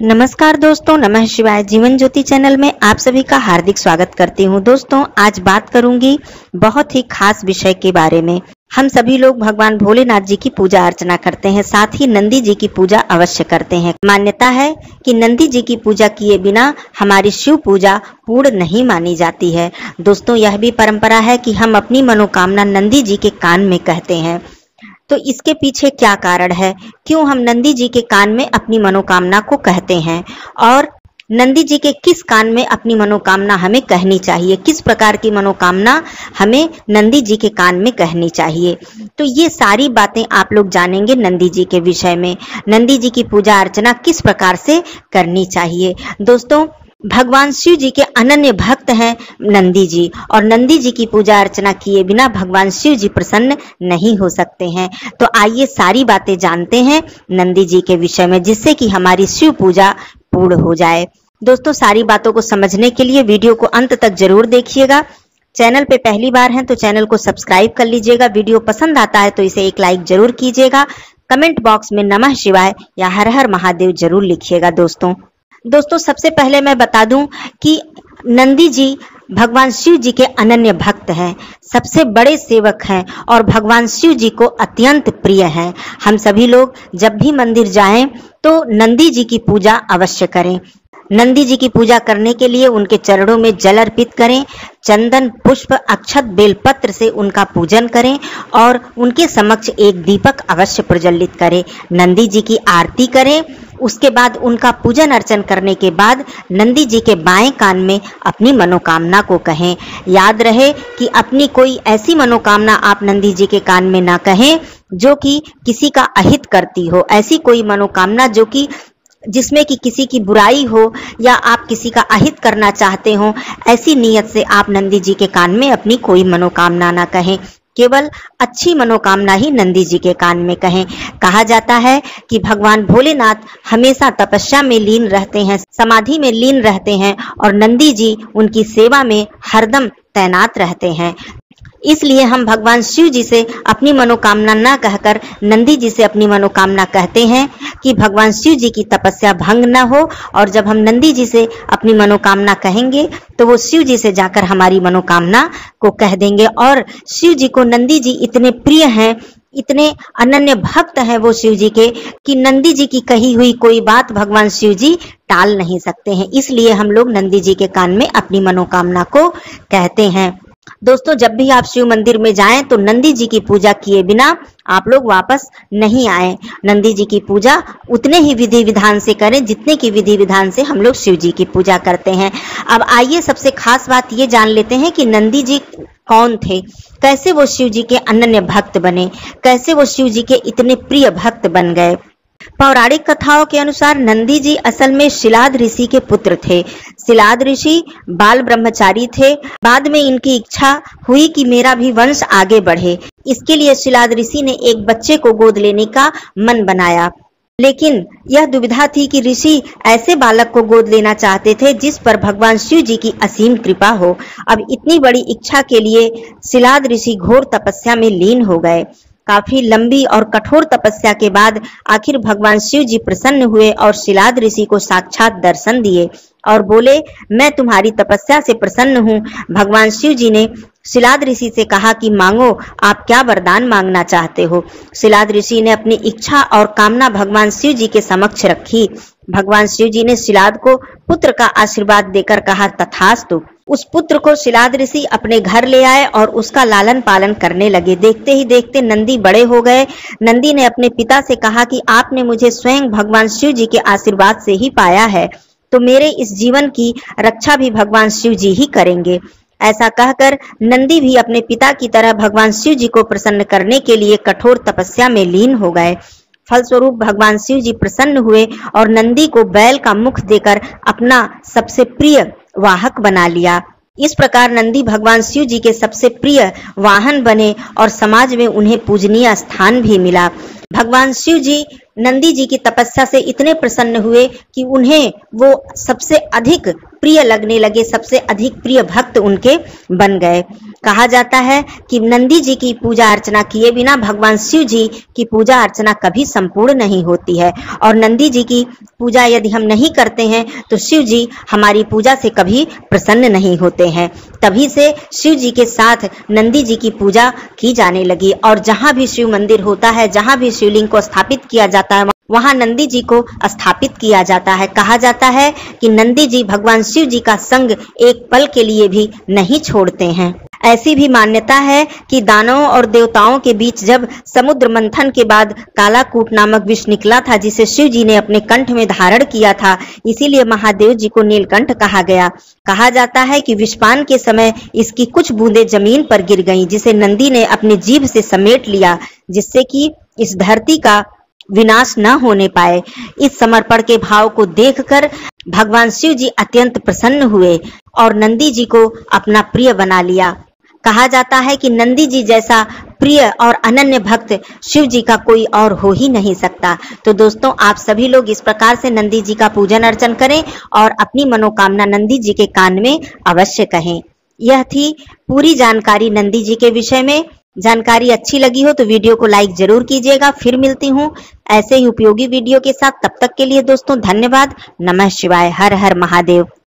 नमस्कार दोस्तों, नमः शिवाय। जीवन ज्योति चैनल में आप सभी का हार्दिक स्वागत करती हूँ। दोस्तों, आज बात करूंगी बहुत ही खास विषय के बारे में। हम सभी लोग भगवान भोलेनाथ जी की पूजा अर्चना करते हैं, साथ ही नंदी जी की पूजा अवश्य करते हैं। मान्यता है कि नंदी जी की पूजा किए बिना हमारी शिव पूजा पूर्ण नहीं मानी जाती है। दोस्तों, यह भी परंपरा है कि हम अपनी मनोकामना नंदी जी के कान में कहते हैं। तो इसके पीछे क्या कारण है, क्यों हम नंदी जी के कान में अपनी मनोकामना को कहते हैं, और नंदी जी के किस कान में अपनी मनोकामना हमें कहनी चाहिए, किस प्रकार की मनोकामना हमें नंदी जी के कान में कहनी चाहिए। तो ये सारी बातें आप लोग जानेंगे नंदी जी के विषय में। नंदी जी की पूजा अर्चना किस प्रकार से करनी चाहिए। दोस्तों, भगवान शिव जी के अनन्य भक्त हैं नंदी जी, और नंदी जी की पूजा अर्चना किए बिना भगवान शिव जी प्रसन्न नहीं हो सकते हैं। तो आइए सारी बातें जानते हैं नंदी जी के विषय में, जिससे कि हमारी शिव पूजा पूर्ण हो जाए। दोस्तों, सारी बातों को समझने के लिए वीडियो को अंत तक जरूर देखिएगा। चैनल पे पहली बार हैं तो चैनल को सब्सक्राइब कर लीजिएगा। वीडियो पसंद आता है तो इसे एक लाइक जरूर कीजिएगा। कमेंट बॉक्स में नमः शिवाय या हर हर महादेव जरूर लिखिएगा। दोस्तों, सबसे पहले मैं बता दूं कि नंदी जी भगवान शिव जी के अनन्य भक्त हैं, सबसे बड़े सेवक हैं और भगवान शिव जी को अत्यंत प्रिय हैं। हम सभी लोग जब भी मंदिर जाएं तो नंदी जी की पूजा अवश्य करें। नंदी जी की पूजा करने के लिए उनके चरणों में जल अर्पित करें, चंदन पुष्प अक्षत बेलपत्र से उनका पूजन करें और उनके समक्ष एक दीपक अवश्य प्रज्वलित करें। नंदी जी की आरती करें। उसके बाद उनका पूजन अर्चन करने के बाद नंदी जी के बाएं कान में अपनी मनोकामना को कहें। याद रहे कि अपनी कोई ऐसी मनोकामना आप नंदी जी के कान में ना कहें जो कि किसी का अहित करती हो। ऐसी कोई मनोकामना जो कि जिसमें कि किसी की बुराई हो या आप किसी का अहित करना चाहते हो, ऐसी नीयत से आप नंदी जी के कान में अपनी कोई मनोकामना ना कहें। केवल अच्छी मनोकामना ही नंदी जी के कान में कहें। कहा जाता है कि भगवान भोलेनाथ हमेशा तपस्या में लीन रहते हैं, समाधि में लीन रहते हैं, और नंदी जी उनकी सेवा में हरदम तैनात रहते हैं। इसलिए हम भगवान शिव जी से अपनी मनोकामना ना कहकर नंदी जी से अपनी मनोकामना कहते हैं कि भगवान शिव जी की तपस्या भंग न हो। और जब हम नंदी जी से अपनी मनोकामना कहेंगे तो वो शिव जी से जाकर हमारी मनोकामना को कह देंगे। और शिव जी को नंदी जी इतने प्रिय हैं, इतने अनन्य भक्त हैं वो शिव जी के, कि नंदी जी की कही हुई कोई बात भगवान शिव जी टाल नहीं सकते हैं। इसलिए हम लोग नंदी जी के कान में अपनी मनोकामना को कहते हैं। दोस्तों, जब भी आप शिव मंदिर में जाएं तो नंदी जी की पूजा किए बिना आप लोग वापस नहीं आए। नंदी जी की पूजा उतने ही विधि विधान से करें जितने की विधि विधान से हम लोग शिव जी की पूजा करते हैं। अब आइए सबसे खास बात ये जान लेते हैं कि नंदी जी कौन थे, कैसे वो शिव जी के अनन्य भक्त बने, कैसे वो शिव जी के इतने प्रिय भक्त बन गए। पौराणिक कथाओं के अनुसार नंदी जी असल में शिलाद ऋषि के पुत्र थे। शिलाद ऋषि बाल ब्रह्मचारी थे। बाद में इनकी इच्छा हुई कि मेरा भी वंश आगे बढ़े। इसके लिए शिलाद ऋषि ने एक बच्चे को गोद लेने का मन बनाया, लेकिन यह दुविधा थी कि ऋषि ऐसे बालक को गोद लेना चाहते थे जिस पर भगवान शिव जी की असीम कृपा हो। अब इतनी बड़ी इच्छा के लिए शिलाद ऋषि घोर तपस्या में लीन हो गए। काफी लंबी और कठोर तपस्या के बाद आखिर भगवान शिव जी प्रसन्न हुए और शिलाद ऋषि को साक्षात दर्शन दिए और बोले, मैं तुम्हारी तपस्या से प्रसन्न हूँ। भगवान शिव जी ने शिलाद ऋषि से कहा कि मांगो, आप क्या वरदान मांगना चाहते हो। शिलाद ऋषि ने अपनी इच्छा और कामना भगवान शिव जी के समक्ष रखी। भगवान शिव जी ने शिलाद को पुत्र का आशीर्वाद देकर कहा, तथास्तु। उस पुत्र को शिलाद ऋषि अपने घर ले आए और उसका लालन पालन करने लगे। देखते ही देखते नंदी बड़े हो गए। नंदी ने अपने पिता से कहा कि आपने मुझे स्वयं भगवान शिव जी के आशीर्वाद से ही पाया है, तो मेरे इस जीवन की रक्षा भी भगवान शिव जी ही करेंगे। ऐसा कहकर नंदी भी अपने पिता की तरह भगवान शिव जी को प्रसन्न करने के लिए कठोर तपस्या में लीन हो गए। फलस्वरूप भगवान शिव जी प्रसन्न हुए और नंदी को बैल का मुख देकर अपना सबसे प्रिय वाहक बना लिया। इस प्रकार नंदी भगवान शिव जी के सबसे प्रिय वाहन बने और समाज में उन्हें पूजनीय स्थान भी मिला। भगवान शिव जी नंदी जी की तपस्या से इतने प्रसन्न हुए कि उन्हें वो सबसे अधिक प्रिय लगने लगे, सबसे अधिक प्रिय भक्त उनके बन गए। कहा जाता है कि नंदी जी की पूजा अर्चना किए बिना भगवान शिव जी की पूजा अर्चना कभी संपूर्ण नहीं होती है, और नंदी जी की पूजा यदि हम नहीं करते हैं तो शिव जी हमारी पूजा से कभी प्रसन्न नहीं होते हैं। तभी से शिव जी के साथ नंदी जी की पूजा की जाने लगी, और जहां भी शिव मंदिर होता है, जहां भी शिवलिंग को स्थापित किया जाता है, वहां नंदी जी को स्थापित किया जाता है। कहा जाता है कि नंदी जी भगवान शिव जी का संग एक पल के लिए भी नहीं छोड़ते हैं। ऐसी भी मान्यता है कि दानवों और देवताओं के बीच जब समुद्र मंथन के बाद कालाकूट नामक विष निकला था, जिसे शिव जी ने अपने कंठ में धारण किया था, इसीलिए महादेव जी को नीलकंठ कहा गया। कहा जाता है कि विषपान के समय इसकी कुछ बूंदें जमीन पर गिर गईं, जिसे नंदी ने अपनी जीभ से समेट लिया, जिससे कि इस धरती का विनाश न होने पाए। इस समर्पण के भाव को देखकर भगवान शिव जी अत्यंत प्रसन्न हुए और नंदी जी को अपना प्रिय बना लिया। कहा जाता है कि नंदी जी जैसा प्रिय और अनन्य भक्त शिव जी का कोई और हो ही नहीं सकता। तो दोस्तों, आप सभी लोग इस प्रकार से नंदी जी का पूजन अर्चन करें और अपनी मनोकामना नंदी जी के कान में अवश्य कहें। यह थी पूरी जानकारी नंदी जी के विषय में। जानकारी अच्छी लगी हो तो वीडियो को लाइक जरूर कीजिएगा। फिर मिलती हूँ ऐसे ही उपयोगी वीडियो के साथ। तब तक के लिए दोस्तों धन्यवाद। नमः शिवाय। हर हर महादेव।